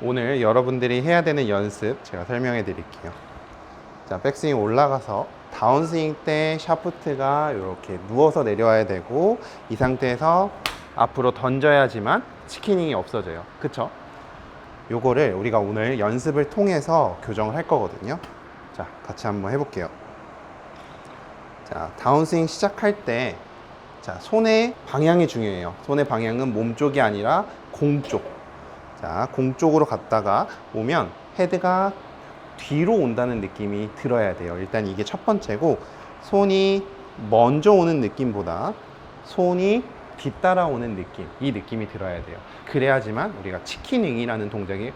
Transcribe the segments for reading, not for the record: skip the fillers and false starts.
오늘 여러분들이 해야 되는 연습 제가 설명해 드릴게요. 자, 백스윙 올라가서 다운스윙 때 샤프트가 이렇게 누워서 내려와야 되고, 이 상태에서 앞으로 던져야지만 치키닝이 없어져요. 그쵸? 요거를 우리가 오늘 연습을 통해서 교정을 할 거거든요. 자, 같이 한번 해볼게요. 자, 다운스윙 시작할 때, 자, 손의 방향이 중요해요. 손의 방향은 몸 쪽이 아니라 공 쪽. 자, 공 쪽으로 갔다가 오면 헤드가 뒤로 온다는 느낌이 들어야 돼요. 일단 이게 첫 번째고, 손이 먼저 오는 느낌보다 손이 뒤따라오는 느낌, 이 느낌이 들어야 돼요. 그래야지만 우리가 치킨 윙이라는 동작이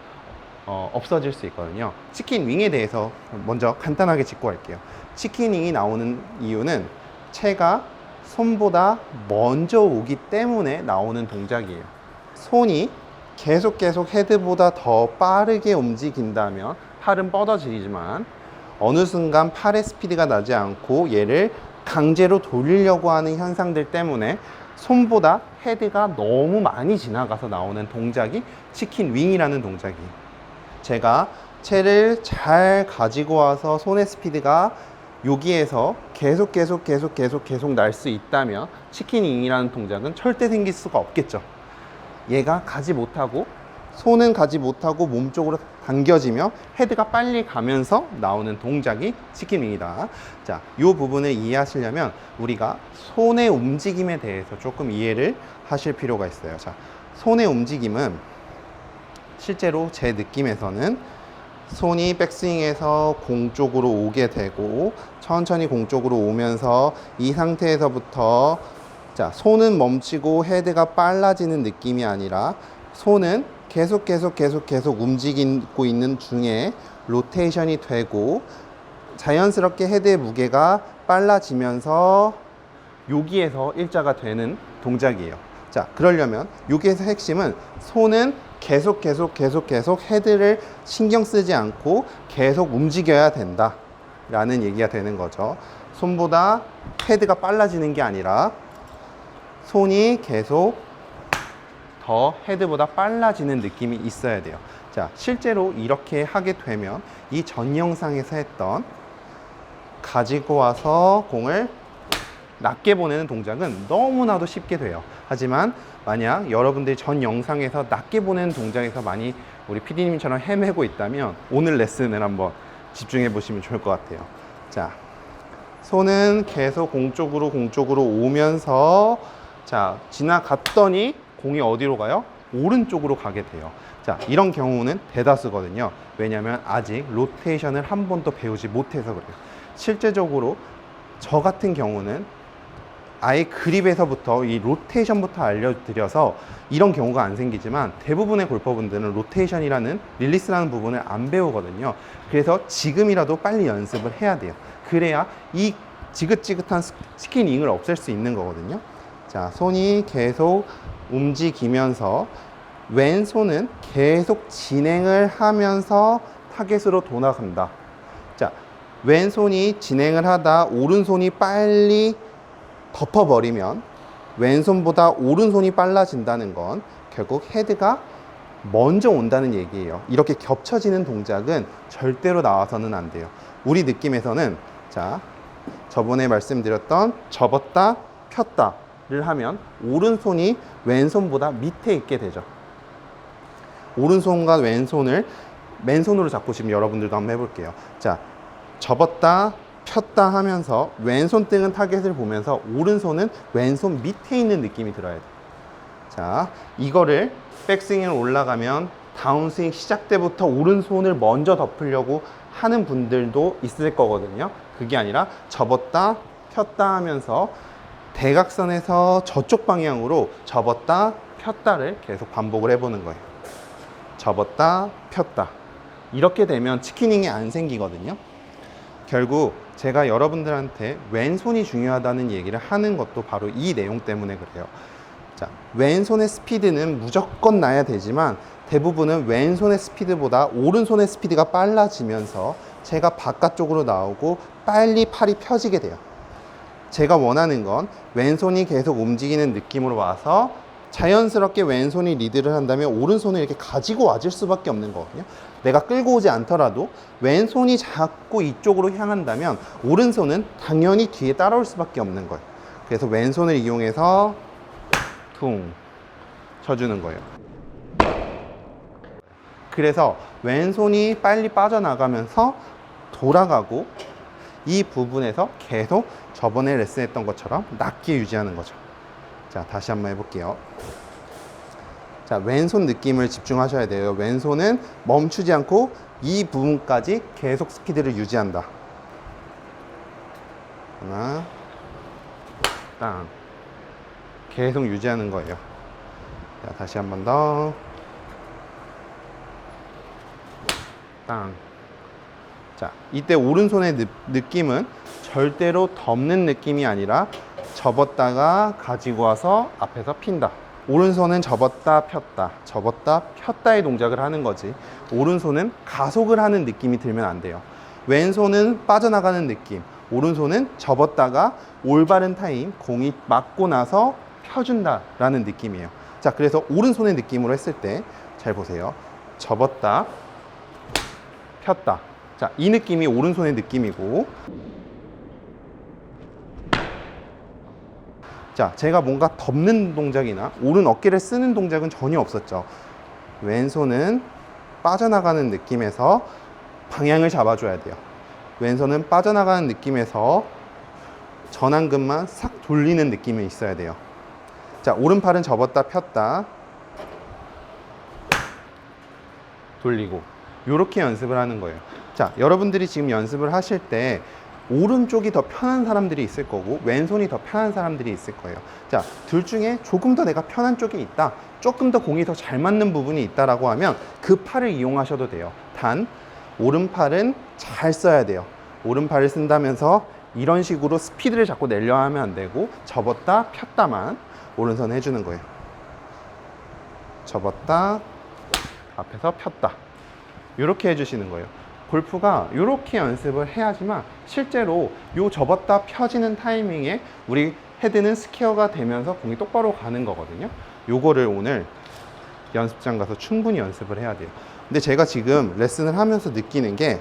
없어질 수 있거든요. 치킨 윙에 대해서 먼저 간단하게 짚고 갈게요. 치킨 윙이 나오는 이유는 채가 손보다 먼저 오기 때문에 나오는 동작이에요. 손이 계속 헤드보다 더 빠르게 움직인다면 팔은 뻗어지지만, 어느 순간 팔의 스피드가 나지 않고 얘를 강제로 돌리려고 하는 현상들 때문에 손보다 헤드가 너무 많이 지나가서 나오는 동작이 치킨 윙이라는 동작이에요. 제가 채를 잘 가지고 와서 손의 스피드가 여기에서 계속 날 수 있다면 치킨 윙이라는 동작은 절대 생길 수가 없겠죠. 얘가 가지 못하고, 손은 가지 못하고 몸쪽으로 당겨지며 헤드가 빨리 가면서 나오는 동작이 치킨윙이다. 자, 이 부분을 이해하시려면 우리가 손의 움직임에 대해서 조금 이해를 하실 필요가 있어요. 자, 손의 움직임은 실제로 제 느낌에서는 손이 백스윙에서 공 쪽으로 오게 되고, 천천히 공 쪽으로 오면서 이 상태에서부터, 자, 손은 멈추고 헤드가 빨라지는 느낌이 아니라 손은 계속 움직이고 있는 중에 로테이션이 되고, 자연스럽게 헤드의 무게가 빨라지면서 여기에서 일자가 되는 동작이에요. 자, 그러려면 여기에서 핵심은 손은 계속 헤드를 신경 쓰지 않고 계속 움직여야 된다 라는 얘기가 되는 거죠. 손보다 헤드가 빨라지는 게 아니라 손이 계속 더 헤드보다 빨라지는 느낌이 있어야 돼요. 자, 실제로 이렇게 하게 되면 이 전 영상에서 했던 가지고 와서 공을 낮게 보내는 동작은 너무나도 쉽게 돼요. 하지만 만약 여러분들이 전 영상에서 낮게 보내는 동작에서 많이 우리 PD님처럼 헤매고 있다면 오늘 레슨을 한번 집중해 보시면 좋을 것 같아요. 자, 손은 계속 공 쪽으로 오면서, 자, 지나갔더니 공이 어디로 가요? 오른쪽으로 가게 돼요. 자, 이런 경우는 대다수거든요. 왜냐하면 아직 로테이션을 한 번도 배우지 못해서 그래요. 실제적으로 저 같은 경우는 아예 그립에서부터 이 로테이션부터 알려드려서 이런 경우가 안 생기지만, 대부분의 골퍼분들은 로테이션이라는, 릴리스라는 부분을 안 배우거든요. 그래서 지금이라도 빨리 연습을 해야 돼요. 그래야 이 지긋지긋한 치킨 윙을 없앨 수 있는 거거든요. 자, 손이 계속 움직이면서 왼손은 계속 진행을 하면서 타겟으로 돌아간다. 자, 왼손이 진행을 하다 오른손이 빨리 덮어버리면 왼손보다 오른손이 빨라진다는 건 결국 헤드가 먼저 온다는 얘기예요. 이렇게 겹쳐지는 동작은 절대로 나와서는 안 돼요. 우리 느낌에서는, 자, 저번에 말씀드렸던 접었다 폈다를 하면 오른손이 왼손보다 밑에 있게 되죠. 오른손과 왼손을 맨손으로 잡고 지금 여러분들도 한번 해볼게요. 자, 접었다 폈다 하면서 왼손 등은 타겟을 보면서 오른손은 왼손 밑에 있는 느낌이 들어야 돼요. 자, 이거를 백스윙을 올라가면 다운스윙 시작 때부터 오른손을 먼저 덮으려고 하는 분들도 있을 거거든요. 그게 아니라 접었다 폈다 하면서 대각선에서 저쪽 방향으로 접었다 폈다를 계속 반복을 해보는 거예요. 접었다 폈다. 이렇게 되면 치킨윙이 안 생기거든요. 결국 제가 여러분들한테 왼손이 중요하다는 얘기를 하는 것도 바로 이 내용 때문에 그래요. 자, 왼손의 스피드는 무조건 나야 되지만 대부분은 왼손의 스피드보다 오른손의 스피드가 빨라지면서 제가 바깥쪽으로 나오고 빨리 팔이 펴지게 돼요. 제가 원하는 건 왼손이 계속 움직이는 느낌으로 와서 자연스럽게 왼손이 리드를 한다면 오른손을 이렇게 가지고 와줄 수밖에 없는 거거든요. 내가 끌고 오지 않더라도 왼손이 자꾸 이쪽으로 향한다면 오른손은 당연히 뒤에 따라올 수밖에 없는 거예요. 그래서 왼손을 이용해서 퉁 쳐주는 거예요. 그래서 왼손이 빨리 빠져나가면서 돌아가고 이 부분에서 계속 저번에 레슨했던 것처럼 낮게 유지하는 거죠. 자, 다시 한번 해볼게요. 자, 왼손 느낌을 집중하셔야 돼요. 왼손은 멈추지 않고 이 부분까지 계속 스피드를 유지한다. 하나, 땅. 계속 유지하는 거예요. 자, 다시 한 번 더. 땅. 자, 이때 오른손의 느낌은 절대로 덮는 느낌이 아니라 접었다가 가지고 와서 앞에서 핀다. 오른손은 접었다 폈다, 접었다 폈다의 동작을 하는 거지, 오른손은 가속을 하는 느낌이 들면 안 돼요. 왼손은 빠져나가는 느낌, 오른손은 접었다가 올바른 타임, 공이 맞고 나서 펴준다 라는 느낌이에요. 자, 그래서 오른손의 느낌으로 했을 때 잘 보세요. 접었다 폈다. 자, 이 느낌이 오른손의 느낌이고, 자, 제가 뭔가 덮는 동작이나 오른 어깨를 쓰는 동작은 전혀 없었죠. 왼손은 빠져나가는 느낌에서 방향을 잡아줘야 돼요. 왼손은 빠져나가는 느낌에서 전완근만 싹 돌리는 느낌이 있어야 돼요. 자, 오른팔은 접었다 폈다 돌리고, 이렇게 연습을 하는 거예요. 자, 여러분들이 지금 연습을 하실 때 오른쪽이 더 편한 사람들이 있을 거고 왼손이 더 편한 사람들이 있을 거예요. 자, 둘 중에 조금 더 내가 편한 쪽이 있다, 조금 더 공이 더 잘 맞는 부분이 있다라고 하면 그 팔을 이용하셔도 돼요. 단 오른팔은 잘 써야 돼요. 오른팔을 쓴다면서 이런 식으로 스피드를 자꾸 내려 하면 안 되고 접었다 폈다만 오른손 해주는 거예요. 접었다 앞에서 폈다, 이렇게 해주시는 거예요. 골프가 이렇게 연습을 해야지만 실제로 요 접었다 펴지는 타이밍에 우리 헤드는 스퀘어가 되면서 공이 똑바로 가는 거거든요. 요거를 오늘 연습장 가서 충분히 연습을 해야 돼요. 근데 제가 지금 레슨을 하면서 느끼는 게,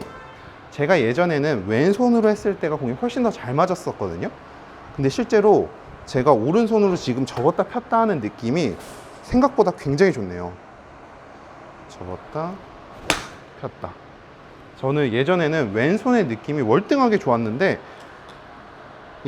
제가 예전에는 왼손으로 했을 때가 공이 훨씬 더 잘 맞았었거든요. 근데 실제로 제가 오른손으로 지금 접었다 폈다 하는 느낌이 생각보다 굉장히 좋네요. 접었다 폈다. 저는 예전에는 왼손의 느낌이 월등하게 좋았는데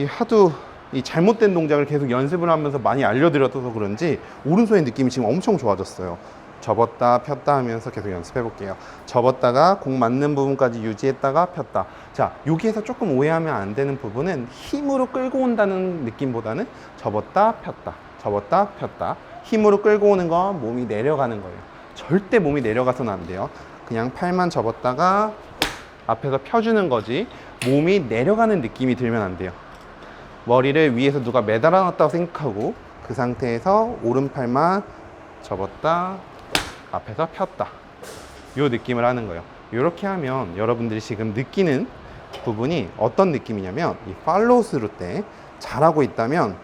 하도 이 잘못된 동작을 계속 연습을 하면서 많이 알려드려서 그런지 오른손의 느낌이 지금 엄청 좋아졌어요. 접었다 폈다 하면서 계속 연습해 볼게요. 접었다가 공 맞는 부분까지 유지했다가 폈다. 자, 여기에서 조금 오해하면 안 되는 부분은 힘으로 끌고 온다는 느낌보다는 접었다 폈다, 접었다 폈다. 힘으로 끌고 오는 건 몸이 내려가는 거예요. 절대 몸이 내려가서는 안 돼요. 그냥 팔만 접었다가 앞에서 펴주는 거지, 몸이 내려가는 느낌이 들면 안 돼요. 머리를 위에서 누가 매달아 놨다고 생각하고 그 상태에서 오른팔만 접었다 앞에서 폈다, 이 느낌을 하는 거예요. 이렇게 하면 여러분들이 지금 느끼는 부분이 어떤 느낌이냐면, 이 팔로우 스루 때 잘하고 있다면,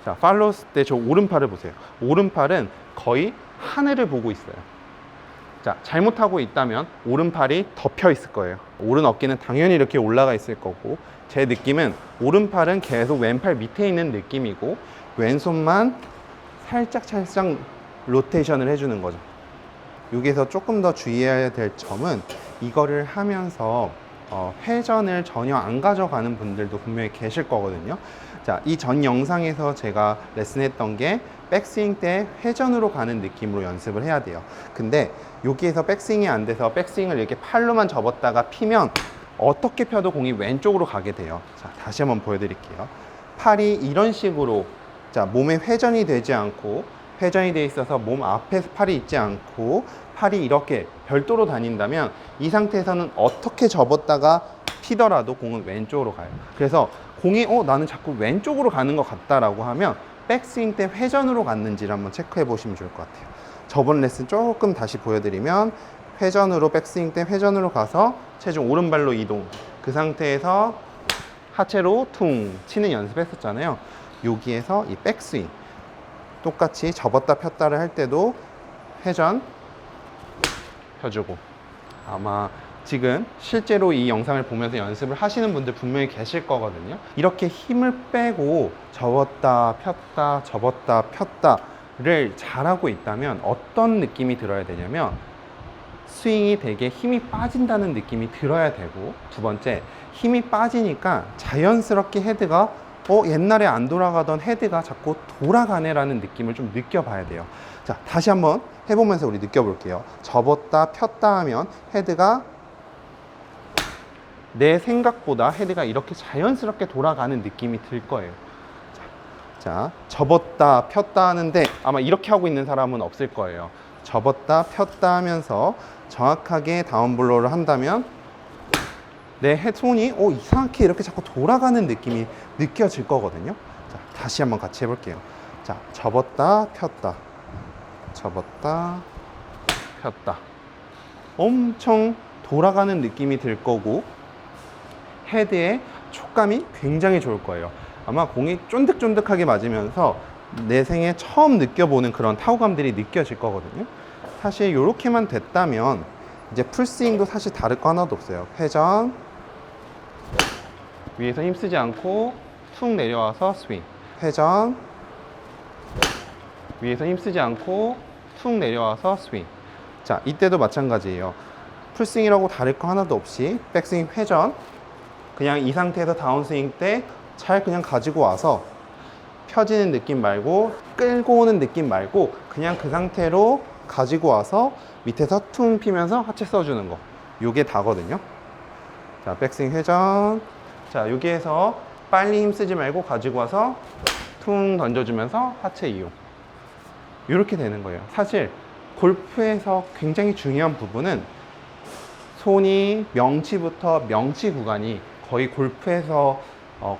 자, 팔로우 때 저 오른팔을 보세요. 오른팔은 거의 하늘을 보고 있어요. 자, 잘못하고 있다면 오른팔이 덮여 있을 거예요. 오른 어깨는 당연히 이렇게 올라가 있을 거고, 제 느낌은 오른팔은 계속 왼팔 밑에 있는 느낌이고 왼손만 살짝 로테이션을 해주는 거죠. 여기서 조금 더 주의해야 될 점은, 이거를 하면서 회전을 전혀 안 가져가는 분들도 분명히 계실 거거든요. 자, 이 전 영상에서 제가 레슨했던 게 백스윙 때 회전으로 가는 느낌으로 연습을 해야 돼요. 근데 여기에서 백스윙이 안 돼서 백스윙을 이렇게 팔로만 접었다가 피면 어떻게 펴도 공이 왼쪽으로 가게 돼요. 자, 다시 한번 보여드릴게요. 팔이 이런 식으로, 자, 몸에 회전이 되지 않고, 회전이 돼 있어서 몸 앞에 팔이 있지 않고 팔이 이렇게 별도로 다닌다면 이 상태에서는 어떻게 접었다가 피더라도 공은 왼쪽으로 가요. 그래서 공이 나는 자꾸 왼쪽으로 가는 것 같다라고 하면 백스윙 때 회전으로 갔는지를 한번 체크해 보시면 좋을 것 같아요. 저번 레슨 조금 다시 보여드리면, 회전으로, 백스윙 때 회전으로 가서 체중 오른발로 이동, 그 상태에서 하체로 퉁 치는 연습했었잖아요. 여기에서 이 백스윙 똑같이 접었다 폈다를 할 때도 회전 펴주고, 아마 지금 실제로 이 영상을 보면서 연습을 하시는 분들 분명히 계실 거거든요. 이렇게 힘을 빼고 접었다 폈다 접었다 폈다를 잘하고 있다면 어떤 느낌이 들어야 되냐면, 스윙이 되게 힘이 빠진다는 느낌이 들어야 되고, 두 번째, 힘이 빠지니까 자연스럽게 헤드가 옛날에 안 돌아가던 헤드가 자꾸 돌아가네 라는 느낌을 좀 느껴봐야 돼요. 자, 다시 한번 해보면서 우리 느껴볼게요. 접었다 폈다 하면 헤드가, 내 생각보다 헤드가 이렇게 자연스럽게 돌아가는 느낌이 들 거예요. 자, 접었다 폈다 하는데 아마 이렇게 하고 있는 사람은 없을 거예요. 접었다 폈다 하면서 정확하게 다운블로우를 한다면 내 손이 이상하게 이렇게 자꾸 돌아가는 느낌이 느껴질 거거든요. 자, 다시 한번 같이 해볼게요. 자, 접었다 폈다 접었다 폈다, 엄청 돌아가는 느낌이 들 거고 헤드의 촉감이 굉장히 좋을 거예요. 아마 공이 쫀득쫀득하게 맞으면서 내 생에 처음 느껴보는 그런 타구감들이 느껴질 거거든요. 사실 이렇게만 됐다면 이제 풀스윙도 사실 다를 거 하나도 없어요. 회전, 위에서 힘쓰지 않고 툭 내려와서 스윙, 회전, 위에서 힘쓰지 않고 툭 내려와서 스윙. 자, 이때도 마찬가지예요. 풀스윙이라고 다를 거 하나도 없이 백스윙 회전, 그냥 이 상태에서 다운스윙 때 잘 그냥 가지고 와서 펴지는 느낌 말고, 끌고 오는 느낌 말고, 그냥 그 상태로 가지고 와서 밑에서 퉁 피면서 하체 써주는 거, 요게 다거든요. 자, 백스윙 회전. 자, 여기에서 빨리 힘쓰지 말고 가지고 와서 퉁 던져주면서 하체 이용, 이렇게 되는 거예요. 사실 골프에서 굉장히 중요한 부분은 손이 명치부터 명치 구간이 거의 골프에서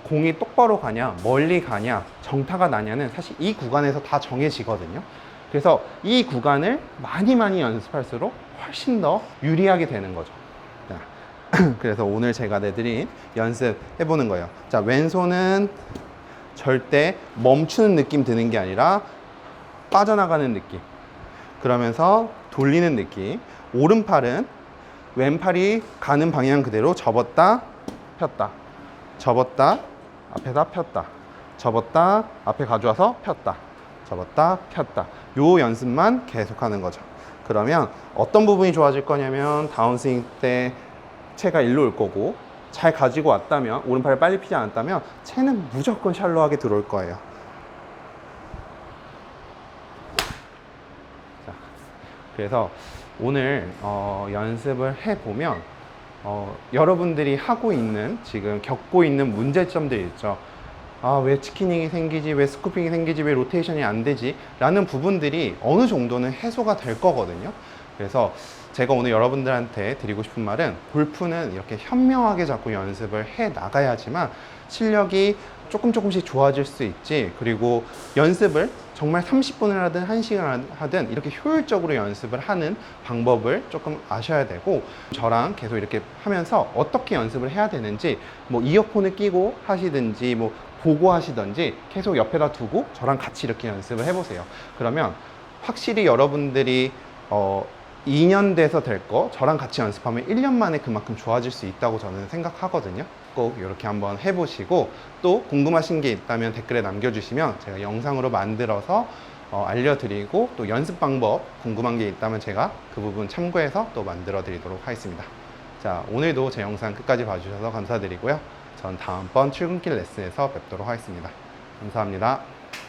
공이 똑바로 가냐 멀리 가냐 정타가 나냐는 사실 이 구간에서 다 정해지거든요. 그래서 이 구간을 많이 연습할수록 훨씬 더 유리하게 되는 거죠. 자, 그래서 오늘 제가 내드린 연습 해보는 거예요. 자, 왼손은 절대 멈추는 느낌 드는 게 아니라 빠져나가는 느낌, 그러면서 돌리는 느낌. 오른팔은 왼팔이 가는 방향 그대로 접었다 폈다 접었다 앞에다 폈다 접었다 앞에 가져와서 폈다 접었다 폈다, 요 연습만 계속하는 거죠. 그러면 어떤 부분이 좋아질 거냐면, 다운스윙 때 채가 일로 올 거고, 잘 가지고 왔다면, 오른팔을 빨리 피지 않았다면 채는 무조건 샬로하게 들어올 거예요. 자, 그래서 오늘 연습을 해보면 여러분들이 하고 있는, 지금 겪고 있는 문제점들이 있죠. 아, 왜 치키닝이 생기지, 왜 스쿠핑이 생기지, 왜 로테이션이 안 되지 라는 부분들이 어느 정도는 해소가 될 거거든요. 그래서 제가 오늘 여러분들한테 드리고 싶은 말은, 골프는 이렇게 현명하게 자꾸 연습을 해 나가야지만 실력이 조금씩 좋아질 수 있지, 그리고 연습을 정말 30분을 하든 1시간 하든 이렇게 효율적으로 연습을 하는 방법을 조금 아셔야 되고, 저랑 계속 이렇게 하면서 어떻게 연습을 해야 되는지, 뭐 이어폰을 끼고 하시든지 뭐 보고 하시든지 계속 옆에다 두고 저랑 같이 이렇게 연습을 해보세요. 그러면 확실히 여러분들이 2년 돼서 될 거 저랑 같이 연습하면 1년 만에 그만큼 좋아질 수 있다고 저는 생각하거든요. 꼭 이렇게 한번 해보시고, 또 궁금하신 게 있다면 댓글에 남겨주시면 제가 영상으로 만들어서 알려드리고, 또 연습 방법 궁금한 게 있다면 제가 그 부분 참고해서 또 만들어 드리도록 하겠습니다. 자, 오늘도 제 영상 끝까지 봐주셔서 감사드리고요. 전 다음번 출근길 레슨에서 뵙도록 하겠습니다. 감사합니다.